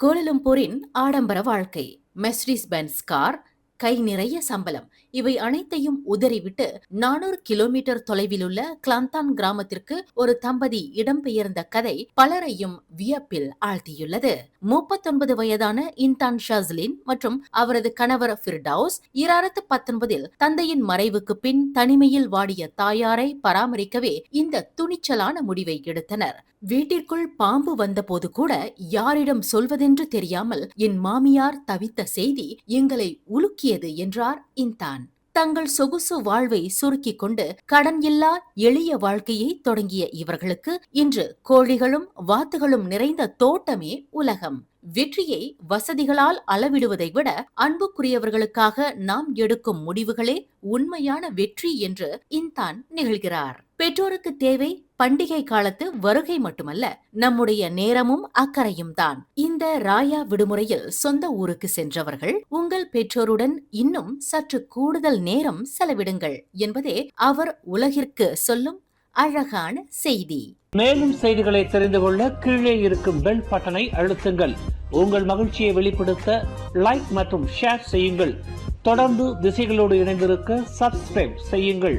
கோலலம்பூரின் ஆடம்பர வாழ்க்கை, Mercedes Benz car, கை நிறைய சம்பளம், இவை அனைத்தையும் உதறிவிட்டு 400 கிலோமீட்டர் தொலைவிலுள்ள கிளாந்தான் கிராமத்திற்கு ஒரு தம்பதி இடம்பெயர்ந்த கதை பலரையும் வியப்பில் ஆழ்த்தியுள்ளது. 39 வயதான இன்தான் ஷாஸ்லின் மற்றும் அவரது கணவர் ஃபிர்டவுஸ் 2019 தந்தையின் மறைவுக்கு பின் தனிமையில் வாடிய தாயாரை பராமரிக்கவே இந்த துணிச்சலான முடிவை எடுத்தனர். வீட்டிற்குள் பாம்பு வந்தபோது கூட யாரிடம் சொல்வதென்று தெரியாமல் என் மாமியார் தவித்த செய்தி எங்களை உலுக்கியது என்றார் இன்தான். தங்கள் சொகுசு வாழ்வை சுருக்கிக் கொண்டு கடன் இல்லா எளிய வாழ்க்கையை தொடங்கிய இவர்களுக்கு இன்று கோழிகளும் வாத்துகளும் நிறைந்த தோட்டமே உலகம். வெற்றியை வசதிகளால் அளவிடுவதை விட அன்புக்குரியவர்களுக்காக நாம் எடுக்கும் முடிவுகளே உண்மையான வெற்றி என்று இன்தான் நிகழ்கிறார். பெற்றோருக்கு தேவை பண்டிகை காலத்து வருகை மட்டுமல்ல, நம்முடைய நேரமும் அக்கறையும் தான். இந்த ராயா விடுமுறையில் சொந்த ஊருக்கு சென்றவர்கள் உங்கள் பெற்றோருடன் இன்னும் சற்று கூடுதல் நேரம் செலவிடுங்கள் என்பதே அவர் உலகிற்கு சொல்லும் அழகான செய்தி. மேலும் செய்திகளை தெரிந்து கொள்ள கீழே இருக்கும் பெல் பட்டனை அழுத்துங்கள். உங்கள் மகிழ்ச்சியை வெளிப்படுத்த லைக் மற்றும் ஷேர் செய்யுங்கள். தொடர்ந்து திசைகளோடு இணைந்திருக்க சப்ஸ்கிரைப் செய்யுங்கள்.